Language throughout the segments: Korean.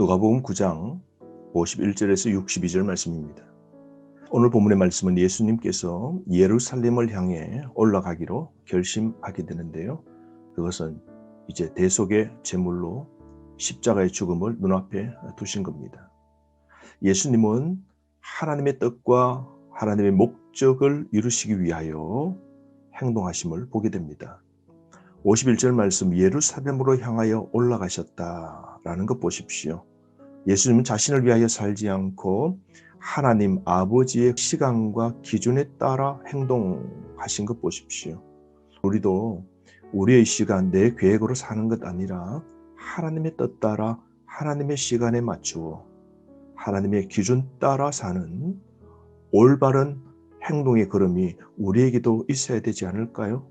누가복음 9장 51절에서 62절 말씀입니다. 오늘 본문의 말씀은 예수님께서 예루살렘을 향해 올라가기로 결심하게 되는데요. 그것은 이제 대속의 제물로 십자가의 죽음을 눈앞에 두신 겁니다. 예수님은 하나님의 뜻과 하나님의 목적을 이루시기 위하여 행동하심을 보게 됩니다. 51절 말씀, 예루살렘으로 향하여 올라가셨다라는 것 보십시오. 예수님은 자신을 위하여 살지 않고 하나님 아버지의 시간과 기준에 따라 행동하신 것 보십시오. 우리도 우리의 시간, 내 계획으로 사는 것 아니라 하나님의 뜻 따라 하나님의 시간에 맞추어 하나님의 기준 따라 사는 올바른 행동의 걸음이 우리에게도 있어야 되지 않을까요?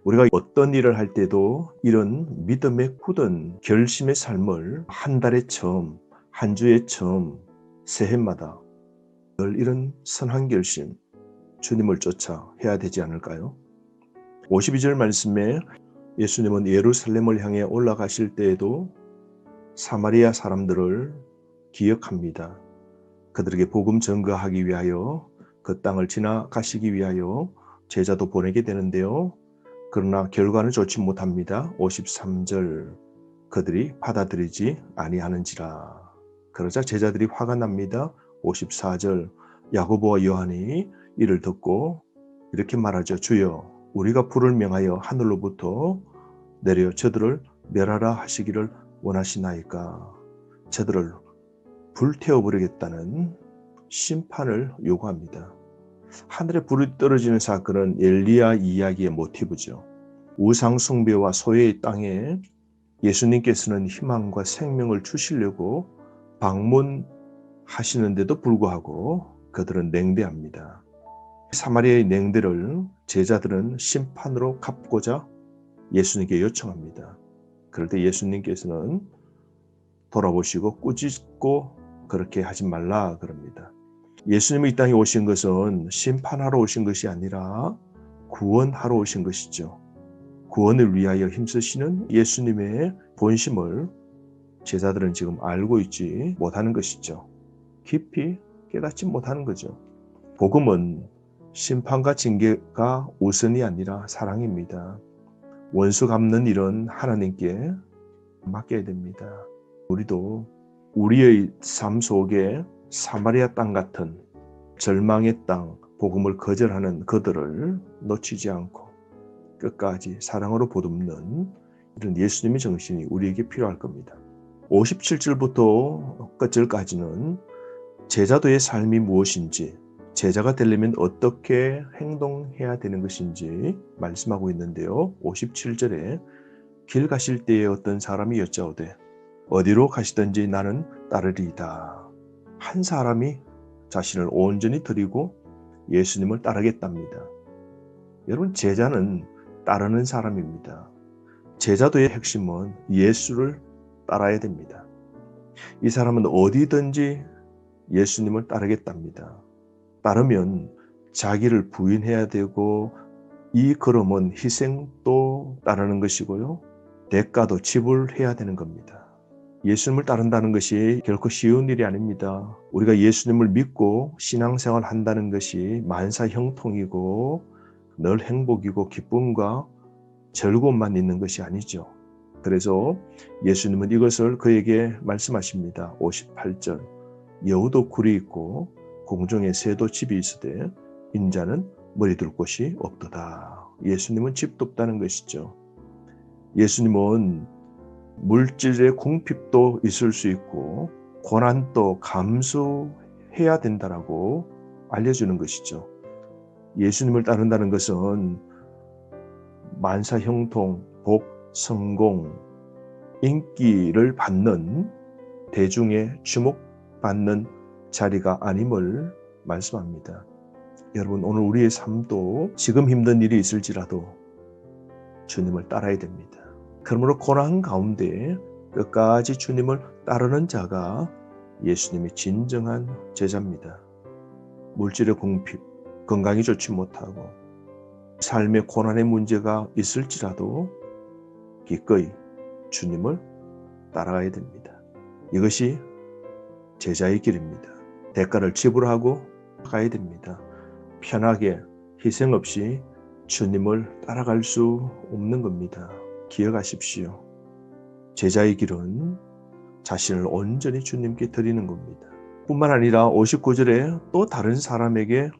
우리가 어떤 일을 할 때도 이런 믿음의 굳은 결심의 삶을 한 달에 처음, 한 주에 처음, 새해마다 늘 이런 선한 결심, 주님을 쫓아 해야 되지 않을까요? 52절 말씀에 예수님은 예루살렘을 향해 올라가실 때에도 사마리아 사람들을 기억합니다. 그들에게 복음 전거하기 위하여 그 땅을 지나가시기 위하여 제자도 보내게 되는데요. 그러나 결과는 좋지 못합니다. 53절 그들이 받아들이지 아니하는지라. 그러자 제자들이 화가 납니다. 54절 야고보와 요한이 이를 듣고 이렇게 말하죠. 주여 우리가 불을 명하여 하늘로부터 내려 저들을 멸하라 하시기를 원하시나이까. 저들을 불태워버리겠다는 심판을 요구합니다. 하늘에 불이 떨어지는 사건은 엘리야 이야기의 모티브죠. 우상 숭배와 소외의 땅에 예수님께서는 희망과 생명을 주시려고 방문하시는데도 불구하고 그들은 냉대합니다. 사마리아의 냉대를 제자들은 심판으로 갚고자 예수님께 요청합니다. 그럴 때 예수님께서는 돌아보시고 꾸짖고 그렇게 하지 말라 그럽니다. 예수님이 이 땅에 오신 것은 심판하러 오신 것이 아니라 구원하러 오신 것이죠. 구원을 위하여 힘쓰시는 예수님의 본심을 제자들은 지금 알고 있지 못하는 것이죠. 깊이 깨닫지 못하는 거죠. 복음은 심판과 징계가 우선이 아니라 사랑입니다. 원수 갚는 일은 하나님께 맡겨야 됩니다. 우리도 우리의 삶 속에 사마리아 땅 같은 절망의 땅, 복음을 거절하는 그들을 놓치지 않고 끝까지 사랑으로 보듬는 이런 예수님의 정신이 우리에게 필요할 겁니다. 57절부터 끝절까지는 제자도의 삶이 무엇인지, 제자가 되려면 어떻게 행동해야 되는 것인지 말씀하고 있는데요. 57절에 길 가실 때에 어떤 사람이 여짜오되 어디로 가시든지 나는 따르리이다. 한 사람이 자신을 온전히 드리고 예수님을 따르겠답니다. 여러분, 제자는 따르는 사람입니다. 제자도의 핵심은 예수를 따라야 됩니다. 이 사람은 어디든지 예수님을 따르겠답니다. 따르면 자기를 부인해야 되고 이 걸음은 희생도 따르는 것이고요. 대가도 지불해야 되는 겁니다. 예수님을 따른다는 것이 결코 쉬운 일이 아닙니다. 우리가 예수님을 믿고 신앙생활 한다는 것이 만사 형통이고 늘 행복이고 기쁨과 즐거움만 있는 것이 아니죠. 그래서 예수님은 이것을 그에게 말씀하십니다. 58절 여우도 굴이 있고 공중에 새도 집이 있으되 인자는 머리 둘 곳이 없도다. 예수님은 집도 없다는 것이죠. 예수님은 물질의 궁핍도 있을 수 있고 고난도 감수해야 된다라고 알려주는 것이죠. 예수님을 따른다는 것은 만사 형통, 복, 성공, 인기를 받는 대중의 주목받는 자리가 아님을 말씀합니다. 여러분, 오늘 우리의 삶도 지금 힘든 일이 있을지라도 주님을 따라야 됩니다. 그러므로 고난 가운데 끝까지 주님을 따르는 자가 예수님의 진정한 제자입니다. 물질의 궁핍, 건강이 좋지 못하고 삶의 고난의 문제가 있을지라도 기꺼이 주님을 따라가야 됩니다. 이것이 제자의 길입니다. 대가를 지불하고 가야 됩니다. 편하게 희생 없이 주님을 따라갈 수 없는 겁니다. 기억하십시오. 제자의 길은 자신을 온전히 주님께 드리는 겁니다. 뿐만 아니라 59절에 또 다른 사람에게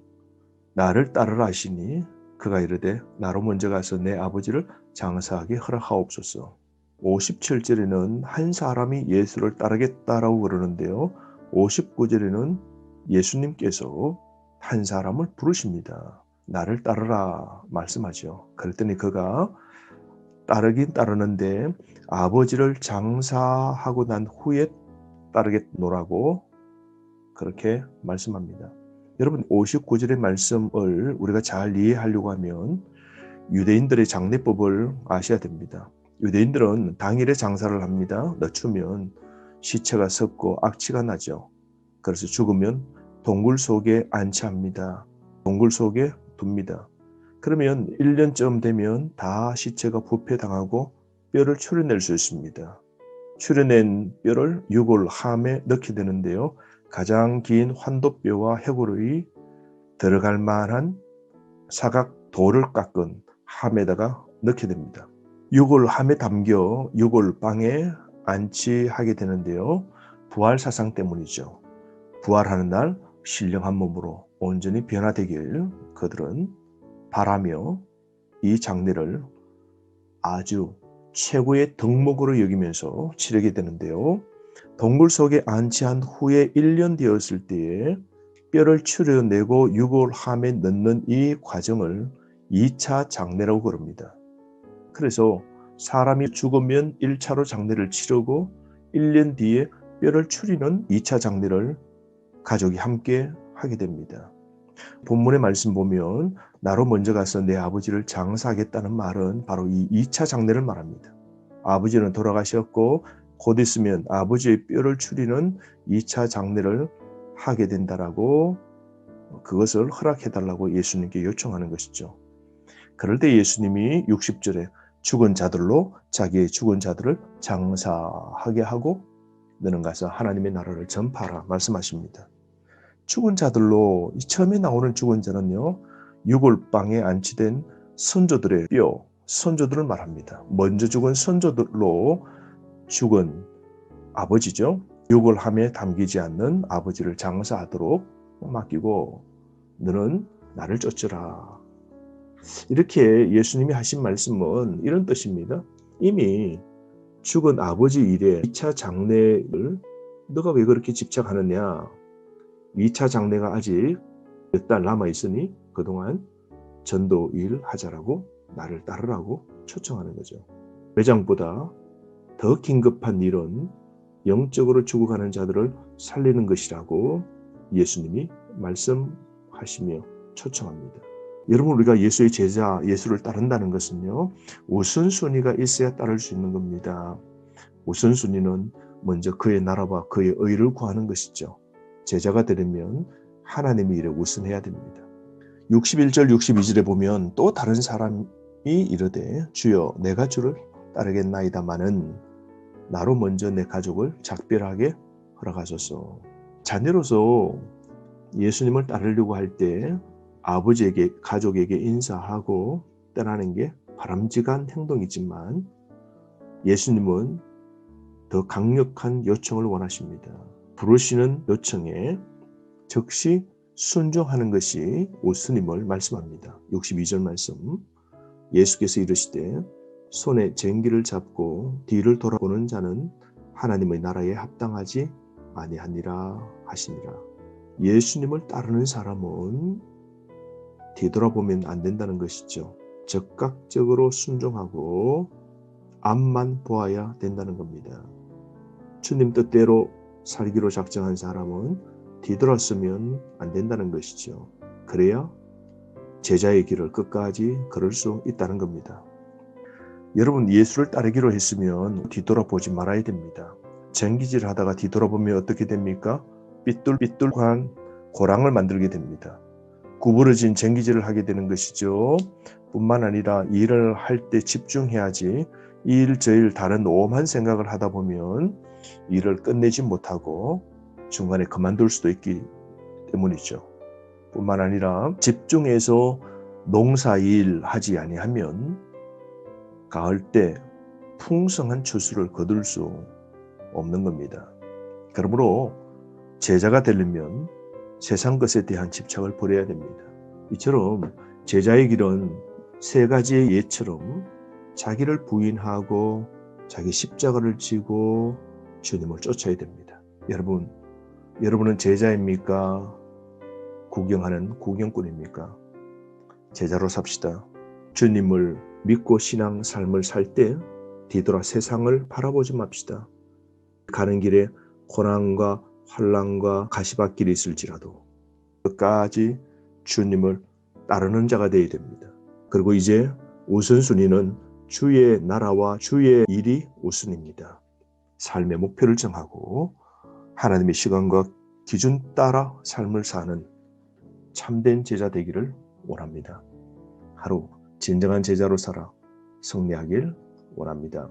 나를 따르라 하시니 그가 이르되 나로 먼저 가서 내 아버지를 장사하게 허락하옵소서. 57절에는 한 사람이 예수를 따르겠다라고 그러는데요. 59절에는 예수님께서 한 사람을 부르십니다. 나를 따르라 말씀하죠. 그랬더니 그가 따르긴 따르는데 아버지를 장사하고 난 후에 따르겠노라고 그렇게 말씀합니다. 여러분 59절의 말씀을 우리가 잘 이해하려고 하면 유대인들의 장례법을 아셔야 됩니다. 유대인들은 당일에 장사를 합니다. 늦추면 시체가 썩고 악취가 나죠. 그래서 죽으면 동굴 속에 안치합니다. 동굴 속에 둡니다. 그러면 1년쯤 되면 다 시체가 부패당하고 뼈를 추려낼 수 있습니다. 추려낸 뼈를 유골함에 넣게 되는데요. 가장 긴 환도뼈와 해골의 들어갈 만한 사각 돌을 깎은 함에다가 넣게 됩니다. 유골함에 담겨 유골방에 안치하게 되는데요. 부활 사상 때문이죠. 부활하는 날 신령한 몸으로 온전히 변화되길 그들은 바라며 이 장례를 아주 최고의 덕목으로 여기면서 치르게 되는데요. 동굴 속에 안치한 후에 1년 되었을 때에 뼈를 추려내고 유골함에 넣는 이 과정을 2차 장례라고 그럽니다. 그래서 사람이 죽으면 1차로 장례를 치르고 1년 뒤에 뼈를 추리는 2차 장례를 가족이 함께 하게 됩니다. 본문의 말씀 보면 나로 먼저 가서 내 아버지를 장사하겠다는 말은 바로 이 2차 장례를 말합니다. 아버지는 돌아가셨고 곧 있으면 아버지의 뼈를 추리는 2차 장례를 하게 된다라고 그것을 허락해달라고 예수님께 요청하는 것이죠. 그럴 때 예수님이 60절에 죽은 자들로 자기의 죽은 자들을 장사하게 하고 너는 가서 하나님의 나라를 전파하라 말씀하십니다. 죽은 자들로 처음에 나오는 죽은 자는요. 유골방에 안치된 선조들의 뼈, 선조들을 말합니다. 먼저 죽은 선조들로 죽은 아버지죠. 유골함에 담기지 않는 아버지를 장사하도록 맡기고 너는 나를 쫓으라. 이렇게 예수님이 하신 말씀은 이런 뜻입니다. 이미 죽은 아버지 일에 2차 장례를 너가 왜 그렇게 집착하느냐. 2차 장례가 아직 몇 달 남아있으니 그동안 전도 일 하자라고 나를 따르라고 초청하는 거죠. 매장보다 더 긴급한 일은 영적으로 죽어가는 자들을 살리는 것이라고 예수님이 말씀하시며 초청합니다. 여러분 우리가 예수의 제자, 예수를 따른다는 것은요. 우선순위가 있어야 따를 수 있는 겁니다. 우선순위는 먼저 그의 나라와 그의 의를 구하는 것이죠. 제자가 되려면 하나님의 일에 우선해야 됩니다. 61절 62절에 보면 또 다른 사람이 이르되 주여 내가 주를 따르겠나이다마는 나로 먼저 내 가족을 작별하게 허락하소서. 자녀로서 예수님을 따르려고 할 때 아버지에게 가족에게 인사하고 떠나는 게 바람직한 행동이지만 예수님은 더 강력한 요청을 원하십니다. 부르시는 요청에 즉시 순종하는 것이 우선임을 말씀합니다. 62절 말씀 예수께서 이르시되 손에 쟁기를 잡고 뒤를 돌아보는 자는 하나님의 나라에 합당하지 아니하니라 하시니라. 예수님을 따르는 사람은 뒤돌아보면 안 된다는 것이죠. 적극적으로 순종하고 앞만 보아야 된다는 겁니다. 주님 뜻대로 살기로 작정한 사람은 뒤돌았으면 안 된다는 것이죠. 그래야 제자의 길을 끝까지 걸을 수 있다는 겁니다. 여러분 예수를 따르기로 했으면 뒤돌아보지 말아야 됩니다. 쟁기질 하다가 뒤돌아보면 어떻게 됩니까? 삐뚤삐뚤한 고랑을 만들게 됩니다. 구부러진 쟁기질을 하게 되는 것이죠. 뿐만 아니라 일을 할 때 집중해야지 이 일 저 일 다른 오만 생각을 하다 보면 일을 끝내지 못하고 중간에 그만둘 수도 있기 때문이죠. 뿐만 아니라 집중해서 농사일 하지 아니하면 가을 때 풍성한 추수를 거둘 수 없는 겁니다. 그러므로 제자가 되려면 세상 것에 대한 집착을 버려야 됩니다. 이처럼 제자의 길은 세 가지의 예처럼 자기를 부인하고 자기 십자가를 지고 주님을 쫓아야 됩니다. 여러분은 제자입니까? 구경하는 구경꾼입니까? 제자로 삽시다. 주님을 믿고 신앙 삶을 살 때 뒤돌아 세상을 바라보지 맙시다. 가는 길에 고난과 환난과 가시밭길이 있을지라도 끝까지 주님을 따르는 자가 되어야 됩니다. 그리고 이제 우선순위는 주의 나라와 주의 일이 우선입니다. 삶의 목표를 정하고 하나님의 시간과 기준 따라 삶을 사는 참된 제자 되기를 원합니다. 하루 진정한 제자로 살아 승리하길 원합니다.